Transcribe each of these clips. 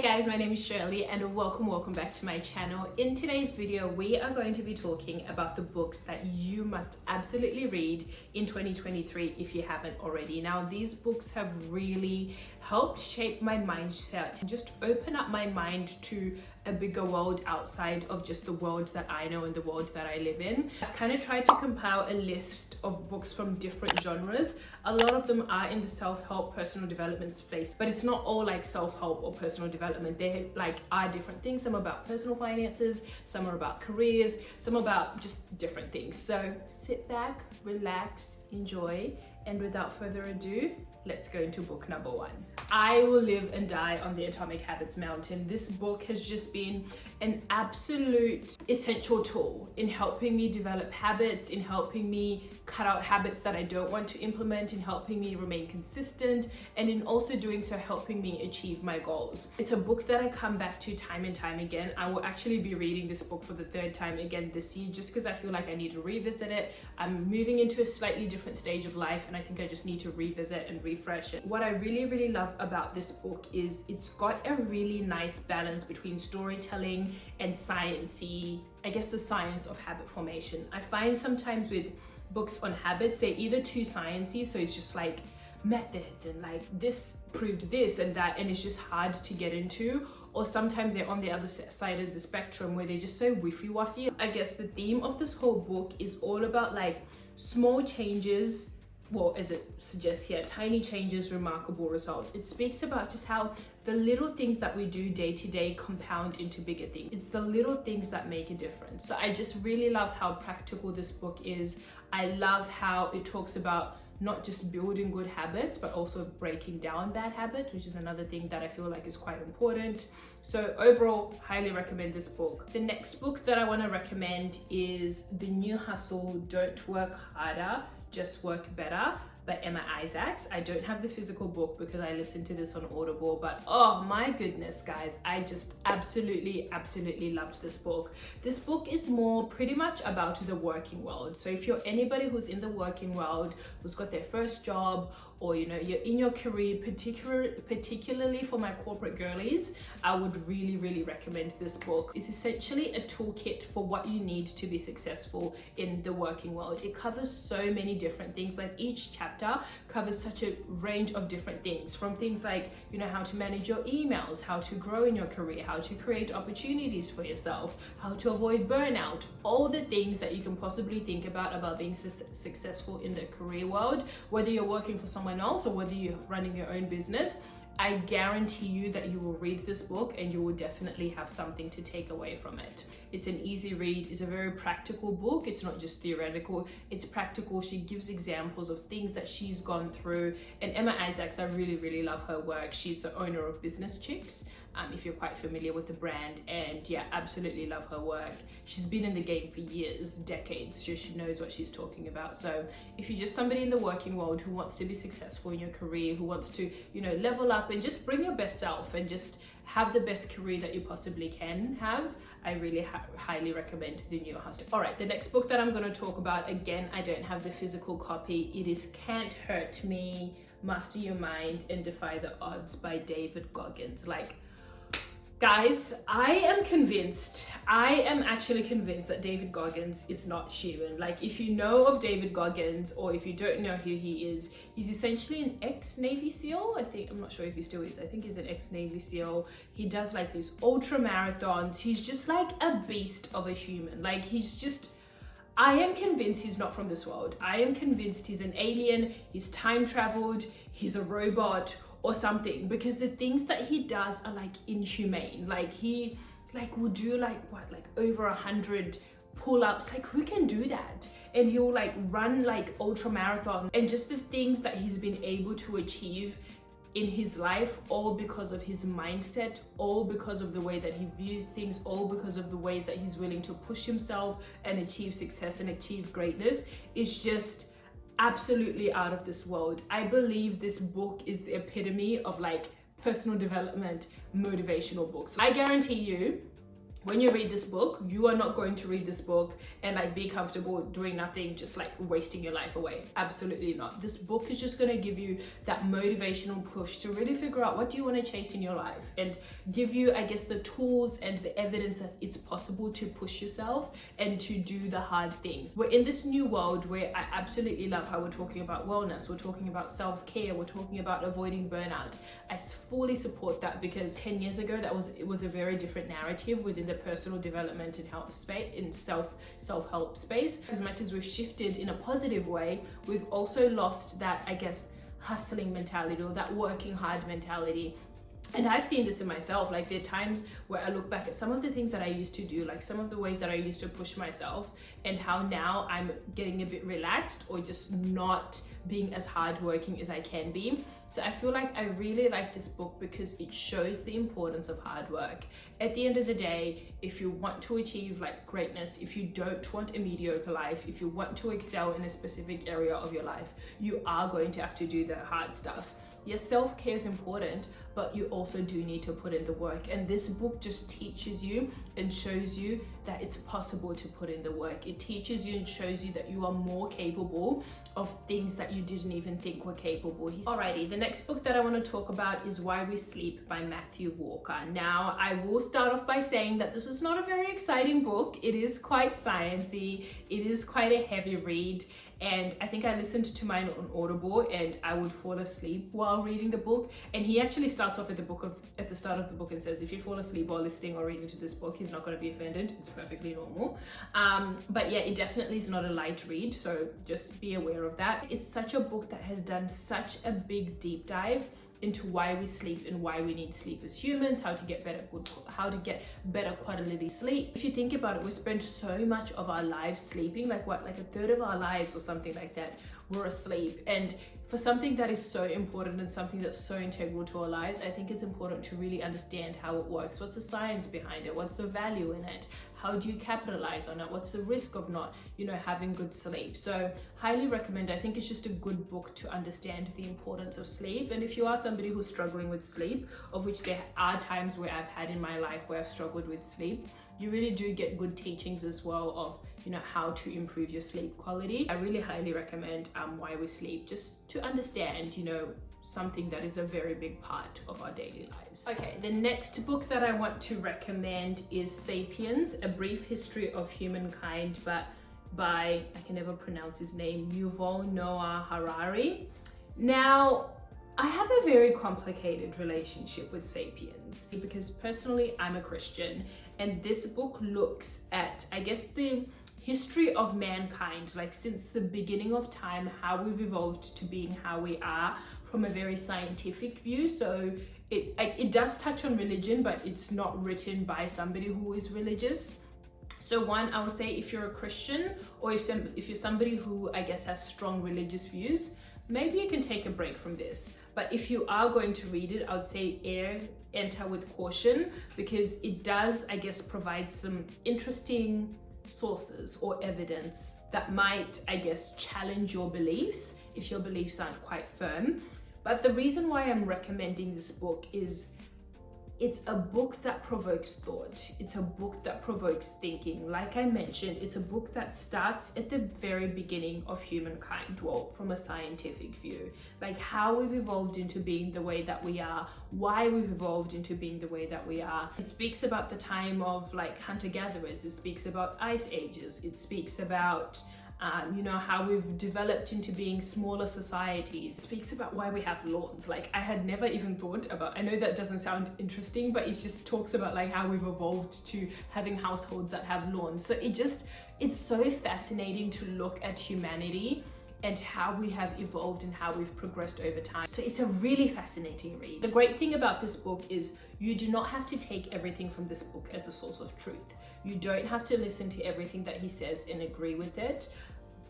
Hey guys, my name is Shirley and welcome back to my channel. In today's video, we are going to be talking about the books that you must absolutely read in 2023 if you haven't already. Now, these books have really helped shape my mindset and just open up my mind to a bigger world outside of just the world that I know and the world that I live in. I've kind of tried to compile a list of books from different genres. A lot of them are in the self-help, personal development space, but it's not all like self-help or personal development. They are different things. Some are about personal finances, some are about careers, some are about just different things. So sit back, relax, enjoy, and without further ado, let's go into book number one. I Will Live and Die on the Atomic Habits Mountain. This book has just been an absolute essential tool in helping me develop habits, in helping me cut out habits that I don't want to implement, in helping me remain consistent, and in also doing so helping me achieve my goals. It's a book that I come back to time and time again. I will actually be reading this book for the third time again this year just because I feel like I need to revisit it. I'm moving into a slightly different stage of life and I think I just need to revisit and refresh it. What I really love about this book is it's got a really nice balance between storytelling and sciencey, I guess the science of habit formation. I find sometimes with books on habits, they're either too sciencey, so it's just like methods and like this proved this and that, and it's just hard to get into, or sometimes they're on the other side of the spectrum where they're just so whiffy-waffy. I guess the theme of this whole book is all about like small changes, well, as it suggests here, tiny changes, remarkable results. It speaks about just how the little things that we do day to day compound into bigger things. It's the little things that make a difference. So I just really love how practical this book is. I love how it talks about not just building good habits, but also breaking down bad habits, which is another thing that I feel like is quite important. So overall, highly recommend this book. The next book that I want to recommend is The New Hustle, Don't Work Harder, Just Work Better by Emma Isaacs. I don't have the physical book because I listened to this on Audible, but oh my goodness, guys, I just absolutely loved this book. This book is more pretty much about the working world. So if you're anybody who's in the working world, who's got their first job, or you know, you're in your career, particularly for my corporate girlies, I would really recommend this book. It's essentially a toolkit for what you need to be successful in the working world. It covers so many different things. Like each chapter covers such a range of different things, from things like, you know, how to manage your emails, how to grow in your career, how to create opportunities for yourself, how to avoid burnout, all the things that you can possibly think about being successful in the career world, whether you're working for someone else or whether you're running your own business. I guarantee you that you will read this book and you will definitely have something to take away from it. It's an easy read. It's a very practical book. It's not just theoretical, it's practical. She gives examples of things that she's gone through. And Emma Isaacs, I really love her work. She's the owner of Business Chicks, if you're quite familiar with the brand, and yeah, absolutely love her work. She's been in the game for years, decades, so she knows what she's talking about. So if you're just somebody in the working world who wants to be successful in your career, who wants to, you know, level up and just bring your best self and just have the best career that you possibly can have, I really highly recommend The New Hustle. All right, the next book that I'm going to talk about, again, I don't have the physical copy. It is Can't Hurt Me, Master Your Mind and Defy the Odds by David Goggins. Like, guys, I am actually convinced that David Goggins is not human. Like, if you know of David Goggins, or if you don't know who he is, he's essentially an ex-Navy SEAL. I'm not sure if he still is. I think he's an ex-Navy SEAL. He does like these ultra marathons. He's just like a beast of a human. Like, I am convinced he's not from this world. I am convinced he's an alien, he's time traveled, he's a robot or something, because the things that he does are like inhumane. Like, he will do like over 100 pull-ups. Like, who can do that? And he'll like run like ultra marathon, and just the things that he's been able to achieve in his life, all because of his mindset, all because of the way that he views things, all because of the ways that he's willing to push himself and achieve success and achieve greatness, is just absolutely out of this world. I believe this book is the epitome of like personal development, motivational books. I guarantee you, when you read this book, you are not going to read this book and like be comfortable doing nothing, just like wasting your life away. Absolutely not. This book is just going to give you that motivational push to really figure out what do you want to chase in your life, and give you, I guess, the tools and the evidence that it's possible to push yourself and to do the hard things. We're in this new world where I absolutely love how we're talking about wellness, we're talking about self-care, we're talking about avoiding burnout. I fully support that, because 10 years ago it was a very different narrative within the personal development and help space, in self-help space. As much as we've shifted in a positive way, we've also lost that, I guess, hustling mentality, or that working hard mentality. And I've seen this in myself. Like, there are times where I look back at some of the things that I used to do, like some of the ways that I used to push myself, and how now I'm getting a bit relaxed, or just not being as hardworking as I can be. So I feel like I really like this book because it shows the importance of hard work. At the end of the day, if you want to achieve like greatness, if you don't want a mediocre life, if you want to excel in a specific area of your life, you are going to have to do the hard stuff. Yes, self-care is important, but you also do need to put in the work. And this book just teaches you and shows you that it's possible to put in the work. It teaches you and shows you that you are more capable of things that you didn't even think were capable. Alrighty, the next book that I want to talk about is Why We Sleep by Matthew Walker. Now, I will start off by saying that this is not a very exciting book. It is quite sciencey. It is quite a heavy read. And I think I listened to mine on Audible, and I would fall asleep while reading the book. And he actually starts off at the start of the book and says, if you fall asleep while listening or reading to this book, he's not going to be offended. It's perfectly normal. But yeah, it definitely is not a light read, so just be aware of that. It's such a book that has done such a big deep dive into why we sleep and why we need sleep as humans, how to get better quality sleep. If you think about it, we spend so much of our lives sleeping, like a third of our lives or something like that, we're asleep. And for something that is so important and something that's so integral to our lives, I think it's important to really understand how it works. What's the science behind it? What's the value in it? How do you capitalize on it? What's the risk of not, having good sleep? So highly recommend. I think it's just a good book to understand the importance of sleep. And if you are somebody who's struggling with sleep, of which there are times where I've had in my life where I've struggled with sleep, you really do get good teachings as well of, how to improve your sleep quality. I really highly recommend Why We Sleep, just to understand, something that is a very big part of our daily lives. Okay, the next book that I want to recommend is Sapiens, A Brief History of Humankind, but by, I can never pronounce his name, Yuval Noah Harari. Now, I have a very complicated relationship with Sapiens, because personally I'm a Christian, and this book looks at, I guess, the history of mankind, like since the beginning of time, how we've evolved to being how we are, from a very scientific view. So it does touch on religion, but it's not written by somebody who is religious. So one, I would say, if you're a Christian, or if you're somebody who, I guess, has strong religious views, maybe you can take a break from this. But if you are going to read it, I would say enter with caution, because it does, I guess, provide some interesting sources or evidence that might, I guess, challenge your beliefs if your beliefs aren't quite firm. But the reason why I'm recommending this book is it's a book that provokes thought. It's a book that provokes thinking. Like I mentioned, it's a book that starts at the very beginning of humankind, well, from a scientific view, like how we've evolved into being the way that we are, why we've evolved into being the way that we are. It speaks about the time of like hunter-gatherers. It speaks about ice ages. It speaks about how we've developed into being smaller societies. It speaks about why we have lawns. Like, I had never even thought about, I know that doesn't sound interesting, but it just talks about like how we've evolved to having households that have lawns. So it's so fascinating to look at humanity and how we have evolved and how we've progressed over time. So it's a really fascinating read. The great thing about this book is you do not have to take everything from this book as a source of truth. You don't have to listen to everything that he says and agree with it.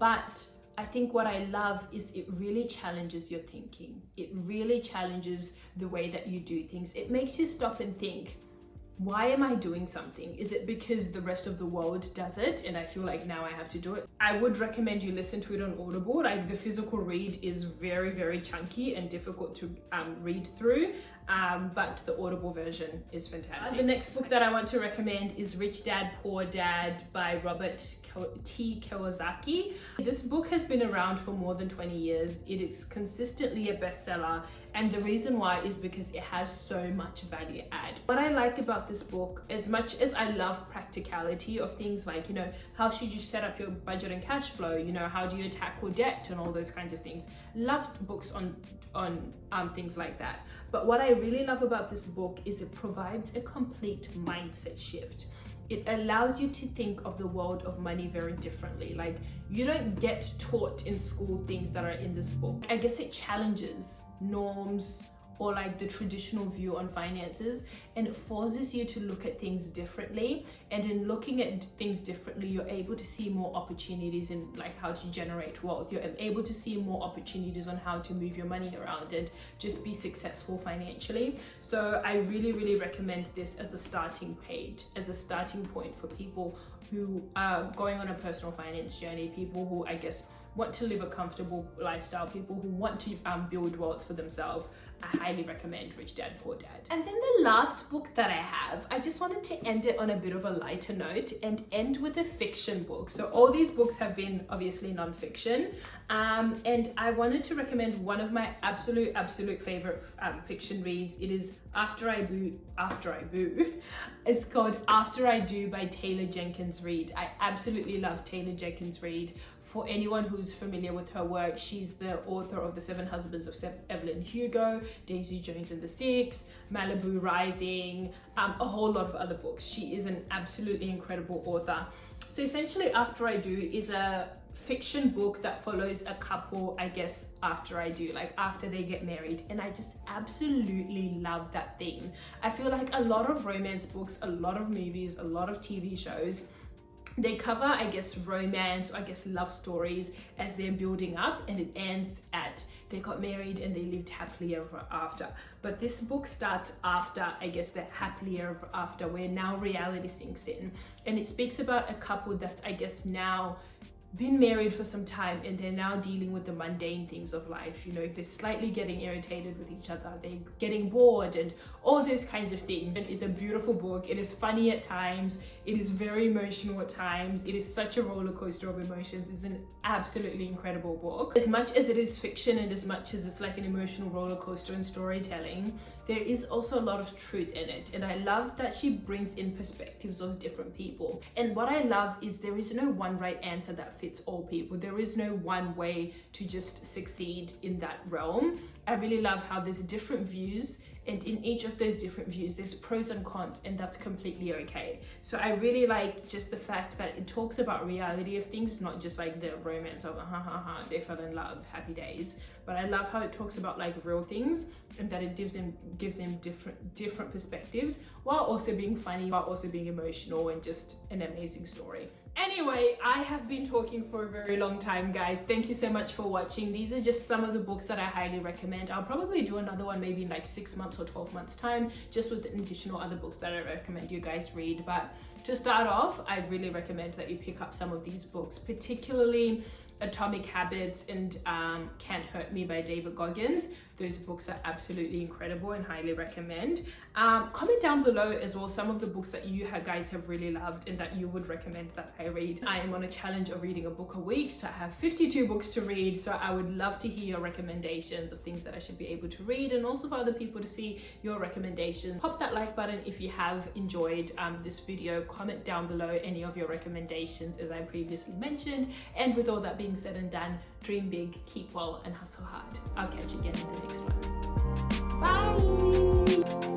But I think what I love is it really challenges your thinking. It really challenges the way that you do things. It makes you stop and think, why am I doing something? Is it because the rest of the world does it and I feel like now I have to do it? I would recommend you listen to it on Audible. Like, the physical read is very, very chunky and difficult to read through. but the Audible version is fantastic. The next book that I want to recommend is Rich Dad, Poor Dad by Robert T. Kiyosaki. This book has been around for more than 20 years. It is consistently a bestseller, and the reason why is because it has so much value add. What I like about this book, as much as I love practicality of things like, you know, how should you set up your budget and cash flow, you know, how do you tackle debt and all those kinds of things. Loved books on things like that. But what I really love about this book is it provides a complete mindset shift. It allows you to think of the world of money very differently. Like, you don't get taught in school things that are in this book. I guess it challenges norms or like the traditional view on finances, and it forces you to look at things differently. And in looking at things differently, you're able to see more opportunities in like how to generate wealth. You're able to see more opportunities on how to move your money around and just be successful financially. So I really, really recommend this as a starting page, as a starting point for people who are going on a personal finance journey, people who I guess want to live a comfortable lifestyle, people who want to build wealth for themselves. I highly recommend Rich Dad, Poor Dad. And then the last book that I have, I just wanted to end it on a bit of a lighter note and end with a fiction book. So all these books have been obviously non-fiction, and I wanted to recommend one of my absolute favorite fiction reads. It is After I Boo. It's called After I Do by Taylor Jenkins Reid. I absolutely love Taylor Jenkins Reid. For anyone who's familiar with her work, she's the author of The Seven Husbands of Evelyn Hugo, Daisy Jones and the Six, Malibu Rising, a whole lot of other books. She is an absolutely incredible author. So essentially, After I Do is a fiction book that follows a couple, I guess, after I do, like after they get married. And I just absolutely love that theme. I feel like a lot of romance books, a lot of movies, a lot of TV shows, they cover, I guess, romance, or I guess love stories as they're building up, and it ends at they got married and they lived happily ever after. But this book starts after, I guess, the happily ever after, where now reality sinks in. And it speaks about a couple that's, I guess, now been married for some time, and they're now dealing with the mundane things of life. You know, they're slightly getting irritated with each other, they're getting bored, and all those kinds of things. And it's a beautiful book. It is funny at times, it is very emotional at times, it is such a roller coaster of emotions. It's an absolutely incredible book. As much as it is fiction and as much as it's like an emotional roller coaster in storytelling, there is also a lot of truth in it. And I love that she brings in perspectives of different people. And what I love is there is no one right answer that fits all people. There is no one way to just succeed in that realm. I really love how there's different views, and in each of those different views there's pros and cons, and that's completely okay. So I really like just the fact that it talks about reality of things, not just like the romance of they fell in love, happy days. But I love how it talks about like real things, and that it gives them different perspectives, while also being funny, while also being emotional, and just an amazing story. Anyway, I have been talking for a very long time, guys. Thank you so much for watching. These are just some of the books that I highly recommend. I'll probably do another one maybe in like 6 months or 12 months time, just with additional other books that I recommend you guys read. But to start off, I really recommend that you pick up some of these books, particularly Atomic Habits and Can't Hurt Me by David Goggins. Those books are absolutely incredible and highly recommend. Comment down below as well some of the books that you guys have really loved and that you would recommend that I read. I am on a challenge of reading a book a week, so I have 52 books to read, so I would love to hear your recommendations of things that I should be able to read, and also for other people to see your recommendations. Pop that like button if you have enjoyed this video. Comment down below any of your recommendations, as I previously mentioned. And with all that being said and done, dream big, keep well, and hustle hard. I'll catch you again in the next one. Bye!